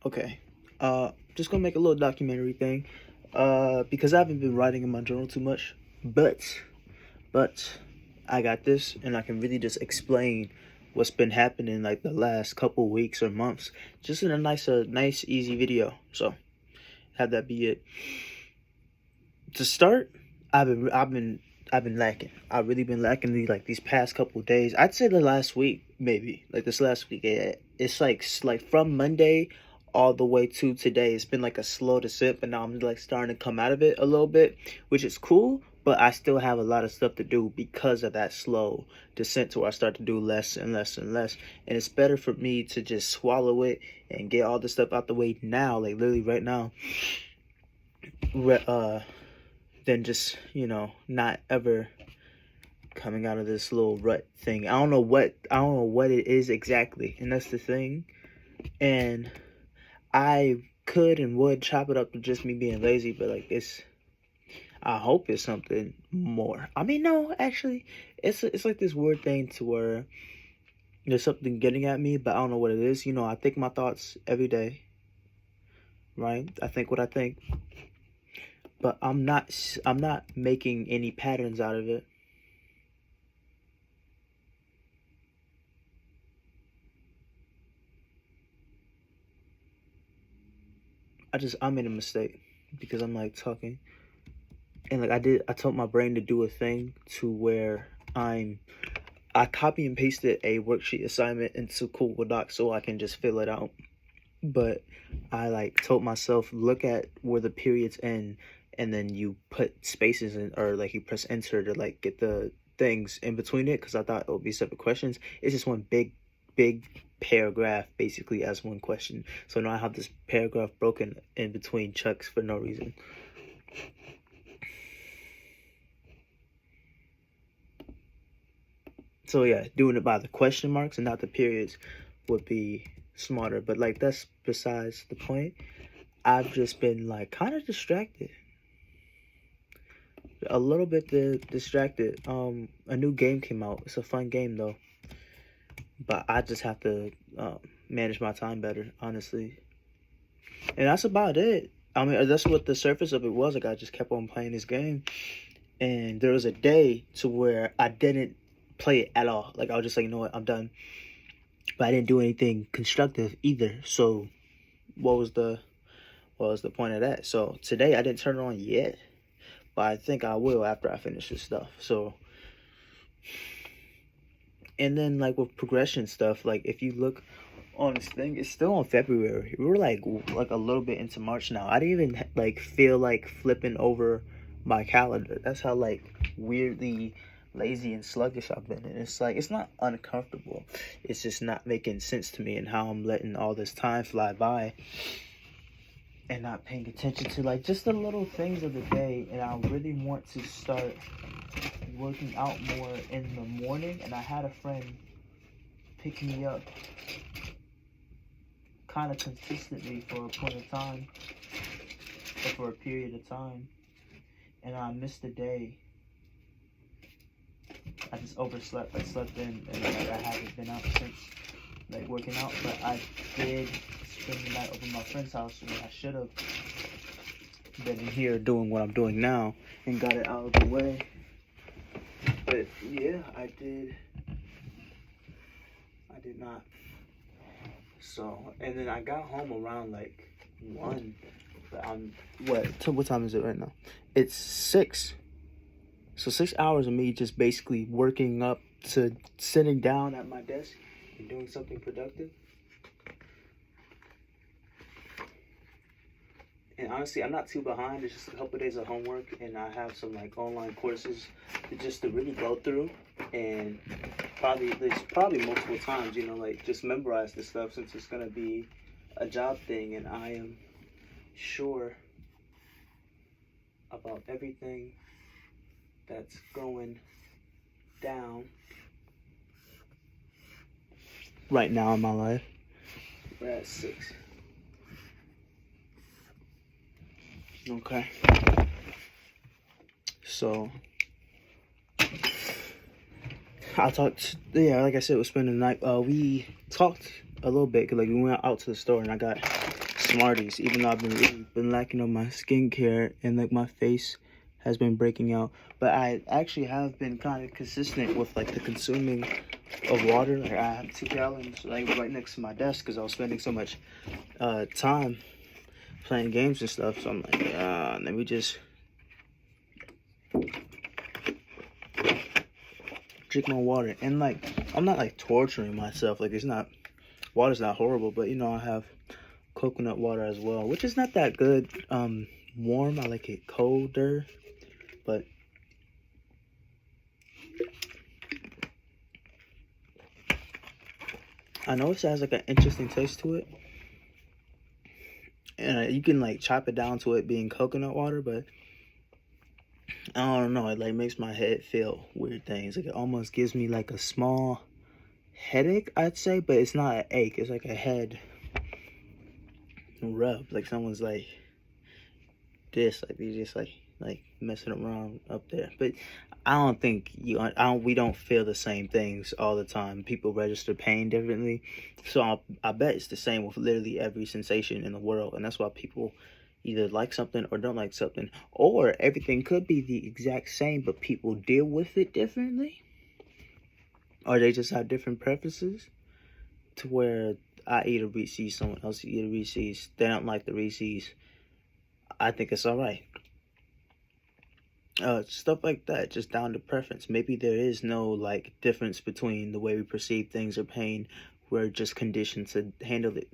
Okay. Just gonna make a little documentary thing. Because I haven't been writing in my journal too much, but I got this, and I can really just explain what's been happening like the last couple weeks or months, just in a nice, easy video. So have that be it. To start, I've been lacking. I've really been lacking these past couple days. I'd say the last week, maybe like this last week. It's like from Monday all the way to today. It's been like a slow descent, but now I'm like starting to come out of it a little bit, which is cool. But I still have a lot of stuff to do because of that slow descent, to where I start to do less and less and less. And it's better for me to just swallow it and get all this stuff out the way now, like literally right now, uh, than just not ever coming out of this little rut thing. I don't know what it is exactly, and that's the thing. And I could and would chop it up to just me being lazy, but like I hope it's something more. I mean, no, actually, it's like this weird thing to where there's something getting at me, but I don't know what it is. I think my thoughts every day, right? I think what I think, but I'm not making any patterns out of it. I made a mistake because I'm like talking, and like I told my brain to do a thing to where I copy and pasted a worksheet assignment into Google Docs so I can just fill it out. But I like told myself, look at where the periods end, and then you put spaces in, or like you press enter to like get the things in between it, because I thought it would be separate questions. It's just one big paragraph basically as one question. So now I have this paragraph broken in between chunks for no reason. So yeah, doing it by the question marks and not the periods would be smarter. But like that's besides the point. I've just been like kind of distracted, a little bit distracted. A new game came out. It's a fun game though, but I just have to manage my time better, honestly. And that's about it. I mean, that's what the surface of it was. Like I just kept on playing this game, and there was a day to where I didn't play it at all. Like I was just like, you know what, I'm done. But I didn't do anything constructive either. So what was the point of that? So today I didn't turn it on yet, but I think I will after I finish this stuff. So, and then like with progression stuff, like if you look on this thing, it's still on February. We're like a little bit into March now. I didn't even like feel like flipping over my calendar. That's how like weirdly lazy and sluggish I've been. And it's like it's not uncomfortable. It's just not making sense to me, and how I'm letting all this time fly by and not paying attention to like just the little things of the day. And I really want to start working out more in the morning. And I had a friend pick me up kind of consistently for a point of time, or for a period of time, and I missed a day. I just overslept. I slept in, and like I haven't been out since, like working out. But I did spend the night over my friend's house, and I should have been in here doing what I'm doing now and got it out of the way. But yeah, I did. I did not. So, and then I got home around like 1. But what time is it right now? It's 6. So 6 hours of me just basically working up to sitting down at my desk and doing something productive. And honestly, I'm not too behind. It's just a couple of days of homework, and I have some like online courses to really go through, and probably multiple times. Like just memorize this stuff, since it's gonna be a job thing, and I am sure about everything that's going down right now in my life. We're at 6. Okay. So I talked. Yeah, like I said, we're spending the night. We talked a little bit, 'cause like we went out to the store and I got Smarties, even though I've been lacking on my skincare and like my face has been breaking out. But I actually have been kind of consistent with like the consuming of water. Like I have 2 gallons like right next to my desk because I was spending so much time playing games and stuff. So I'm like, let me just drink my water. And like, I'm not like torturing myself. Like water's not horrible, but you know, I have coconut water as well, which is not that good warm. I like it colder, but I know it has like an interesting taste to it, and you can like chop it down to it being coconut water, but I don't know, it like makes my head feel weird things. Like it almost gives me like a small headache, I'd say, but it's not an ache. It's like a head rub, like someone's like this, like they just like messing around up there. But I don't think we don't feel the same things all the time. People register pain differently, so I bet it's the same with literally every sensation in the world, and that's why people either like something or don't like something, or everything could be the exact same, but people deal with it differently, or they just have different preferences. To where I eat a Reese's, someone else eat a Reese's, they don't like the Reese's, I think it's all right. Stuff like that, just down to preference. Maybe there is no like difference between the way we perceive things or pain. We're just conditioned to handle it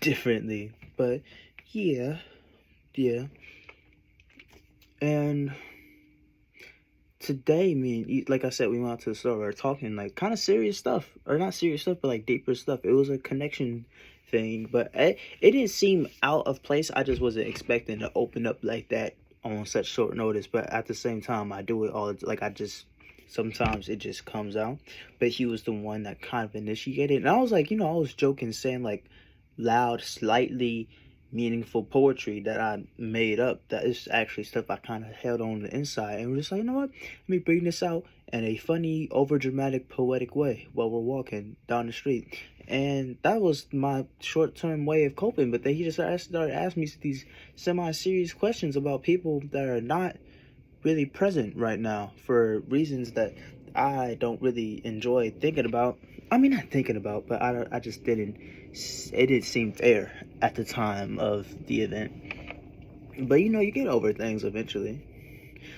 differently. But yeah. And today, like I said, we went out to the store. We were talking like kind of serious stuff, or not serious stuff, but like deeper stuff. It was a connection thing, but it didn't seem out of place. I just wasn't expecting to open up like that on such short notice. But at the same time, I do it all like I just sometimes it just comes out. But he was the one that kind of initiated, and I was like, I was joking, saying like loud, slightly meaningful poetry that I made up that is actually stuff I kind of held on the inside, and we're just like, you know what, let me bring this out in a funny, over dramatic, poetic way while we're walking down the street. And that was my short-term way of coping. But then he just started asking me these semi-serious questions about people that are not really present right now for reasons that I don't really enjoy thinking about. I mean, not thinking about, but I just didn't. It didn't seem fair at the time of the event. But you get over things eventually.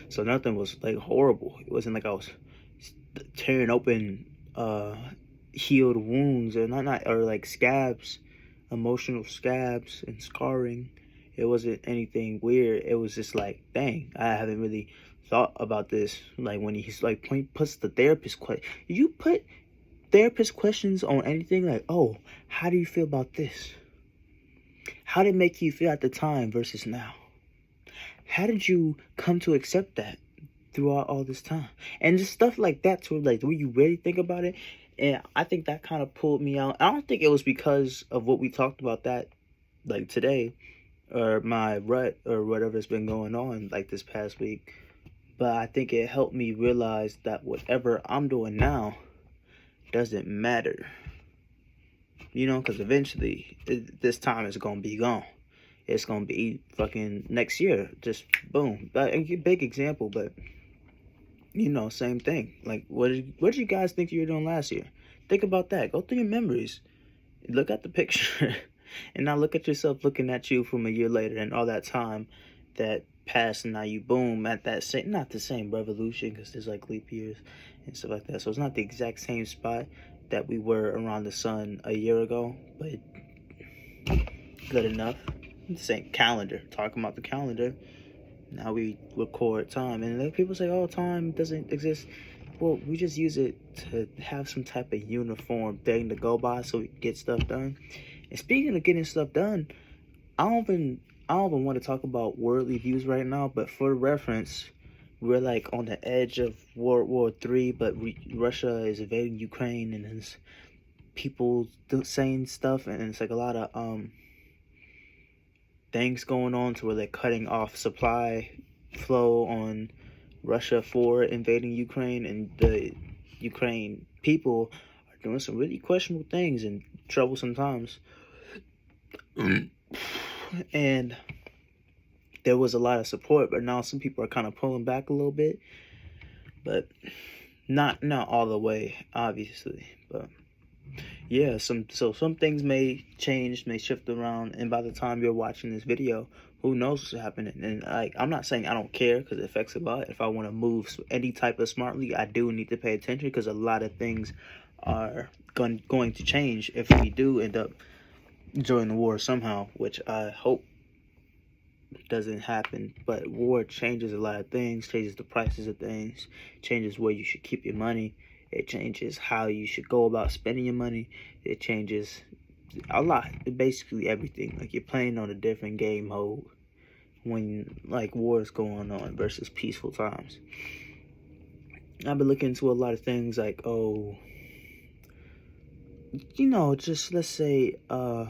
So nothing was like horrible. It wasn't like I was tearing open healed wounds, or not or like scabs, emotional scabs and scarring. It wasn't anything weird. It was just like, dang, I haven't really thought about this. Like when he's like, when he puts the therapist question, you put therapist questions on anything, like, oh, how do you feel about this? How did it make you feel at the time versus now? How did you come to accept that throughout all this time? And just stuff like that, too, like when you really think about it. And I think that kind of pulled me out. I don't think it was because of what we talked about that, like today, or my rut, or whatever's been going on like this past week. But I think it helped me realize that whatever I'm doing now doesn't matter. Because eventually this time is going to be gone. It's going to be fucking next year. Just boom. A big example, but same thing. Like, what did you guys think you were doing last year? Think about that. Go through your memories. Look at the picture. And now look at yourself looking at you from a year later, and all that time that passed, and now you boom at that same, not the same revolution, because there's like leap years and stuff like that. So it's not the exact same spot that we were around the sun a year ago, but good enough. Same calendar. Talking about the calendar. Now we record time, and like people say, oh, time doesn't exist. Well, we just use it to have some type of uniform thing to go by so we can get stuff done. And speaking of getting stuff done, I don't even want to talk about worldly views right now, but for reference, we're like on the edge of World War III, but Russia is invading Ukraine, and there's people saying stuff, and it's like a lot of things going on to where they're cutting off supply flow on Russia for invading Ukraine, and the Ukraine people are doing some really questionable things and troublesome times. And there was a lot of support, but now some people are kind of pulling back a little bit, but not all the way, obviously. But yeah, some things may change, may shift around, and by the time you're watching this video, who knows what's happening. And like, I'm not saying I don't care, because it affects a lot. If I want to move any type of smartly, I do need to pay attention, because a lot of things are going to change if we do end up joining the war somehow, which I hope doesn't happen. But war changes a lot of things, changes the prices of things, changes where you should keep your money, it changes how you should go about spending your money, it changes a lot, basically everything. Like, you're playing on a different game mode when like war is going on versus peaceful times. I've been looking into a lot of things, like, oh, you know, just let's say the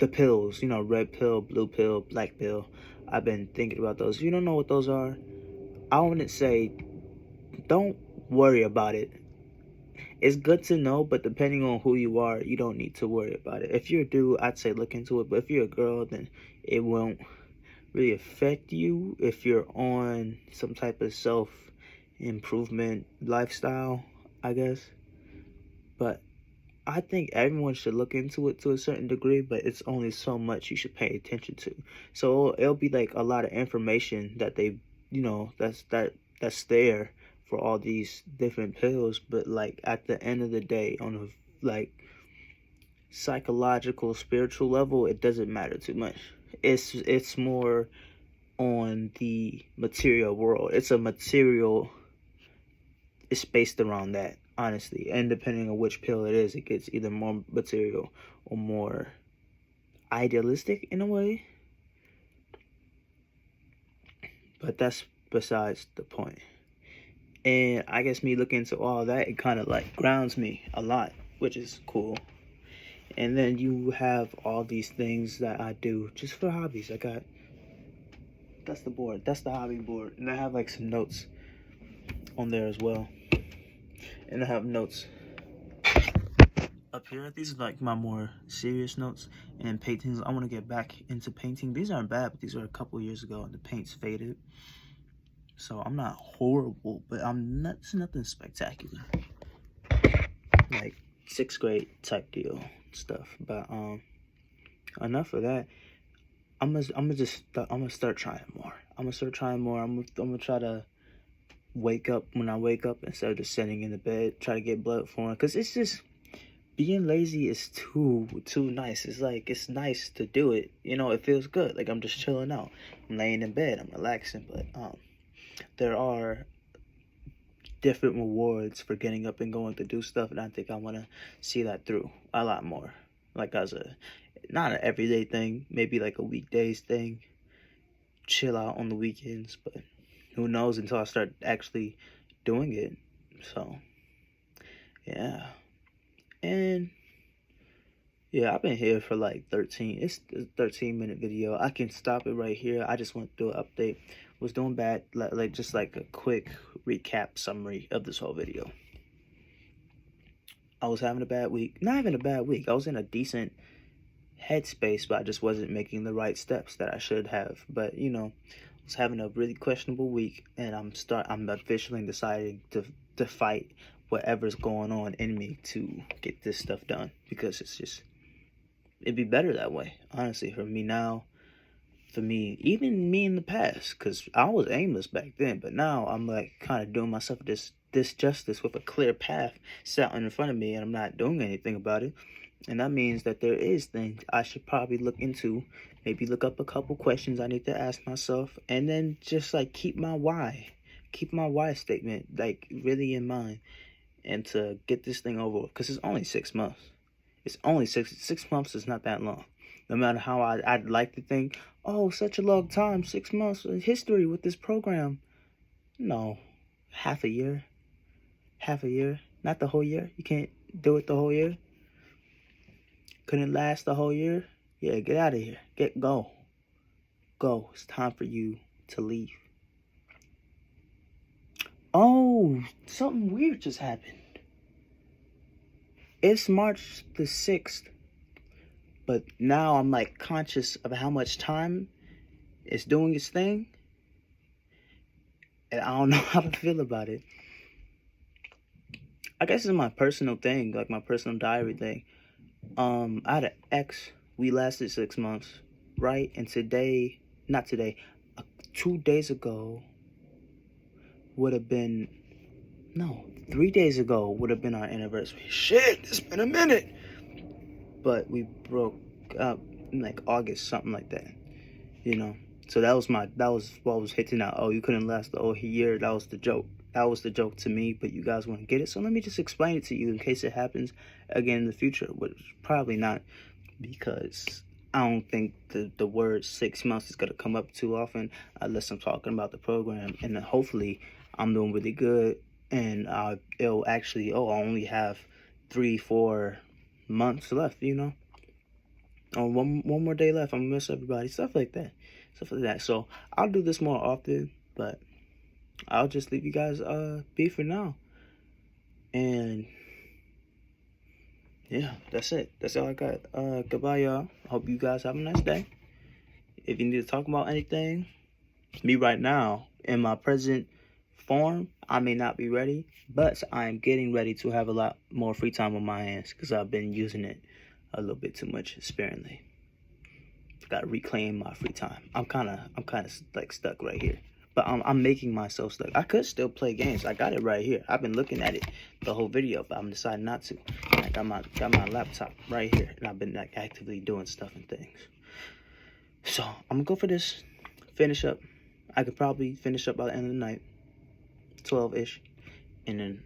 pills, you know, red pill, blue pill, black pill. I've been thinking about those. If you don't know what those are, I wouldn't say don't worry about it. It's good to know, but depending on who you are, you don't need to worry about it. If you're a dude, I'd say look into it, but if you're a girl, then it won't really affect you if you're on some type of self-improvement lifestyle, I guess. But I think everyone should look into it to a certain degree, but it's only so much you should pay attention to. So it'll be like a lot of information that they, you know, that's there for all these different pills, but like at the end of the day, on a like psychological, spiritual level, it doesn't matter too much. It's more on the material world. It's based around that, honestly. And depending on which pill it is, it gets either more material or more idealistic in a way. But that's besides the point. And I guess me looking into all that, it kind of like grounds me a lot, which is cool. And then you have all these things that I do just for hobbies. That's the board. That's the hobby board. And I have like some notes on there as well. And I have notes up here. These are like my more serious notes. And paintings, I want to get back into painting. These aren't bad, but these are a couple years ago and the paint's faded. So I'm not horrible, but it's nothing spectacular. Like 6th grade type deal stuff. But enough of that. I'm gonna start trying more. I'm gonna try to wake up when I wake up instead of just sitting in the bed, try to get blood flowing. Cause it's just, being lazy is too nice. It's like, it's nice to do it. You know, it feels good. Like, I'm just chilling out. I'm laying in bed. I'm relaxing. But there are different rewards for getting up and going to do stuff, and I think I want to see that through a lot more. Like, as not an everyday thing, maybe like a weekdays thing. Chill out on the weekends, but who knows until I start actually doing it. So, yeah. And yeah, I've been here for like 13. It's a 13-minute video. I can stop it right here. I just want to do an update. Was doing bad, like just like a quick recap summary of this whole video. I was having a bad week. Not even a bad week. I was in a decent headspace, but I just wasn't making the right steps that I should have. But you know, I was having a really questionable week, and I'm officially deciding to fight whatever's going on in me to get this stuff done, because it'd be better that way, honestly, for me now, for me, even me in the past, because I was aimless back then, but now I'm like kind of doing myself this justice with a clear path set in front of me, and I'm not doing anything about it. And that means that there is things I should probably look into, maybe look up a couple questions I need to ask myself, and then just like keep my why statement like really in mind, and to get this thing over with, because it's only 6 months. It's only 6 months is not that long. No matter how I'd like to think, oh, such a long time, 6 months in history with this program. No, half a year, not the whole year. You can't do it the whole year. Couldn't last the whole year. Yeah, get out of here. Go. It's time for you to leave. Oh, something weird just happened. It's March the 6th. But now I'm like conscious of how much time it's doing its thing, and I don't know how to feel about it. I guess it's my personal thing, like my personal diary thing. I had an ex. We lasted 6 months, right? And today, not today, 2 days ago would have been, no, 3 days ago would have been our anniversary. Shit, it's been a minute. But we broke up in like August, something like that, you know. So that was what was hitting out. Oh, you couldn't last the whole year. That was the joke. That was the joke to me, but you guys want to get it. So let me just explain it to you in case it happens again in the future, which probably not, because I don't think the word 6 months is going to come up too often unless I'm talking about the program. And then hopefully I'm doing really good, and it'll actually, I only have 3-4 months left, you know. Oh, one more day left. I'm gonna miss everybody. Stuff like that. So I'll do this more often, but I'll just leave you guys be for now. And yeah, that's it. That's all I got. Goodbye, y'all. I hope you guys have a nice day. If you need to talk about anything, me right now in my present form, I may not be ready, but I am getting ready to have a lot more free time on my hands because I've been using it a little bit too much sparingly. Got to reclaim my free time. I'm kind of like stuck right here, but I'm making myself stuck. I could still play games. I got it right here. I've been looking at it the whole video, but I'm deciding not to. I got my laptop right here, and I've been like actively doing stuff and things. So I'm gonna go for this. Finish up. I could probably finish up by the end of the night, 12-ish, and then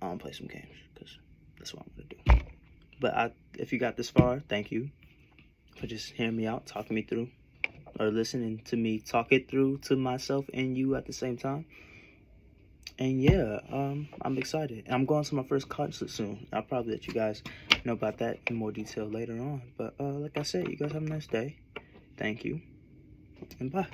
I'll play some games because that's what I'm gonna do. But if you got this far, thank you for just hearing me out, talking me through, or listening to me talk it through to myself and you at the same time. And yeah, I'm excited. I'm going to my first concert soon. I'll probably let you guys know about that in more detail later on. But like I said, you guys have a nice day. Thank you, and bye.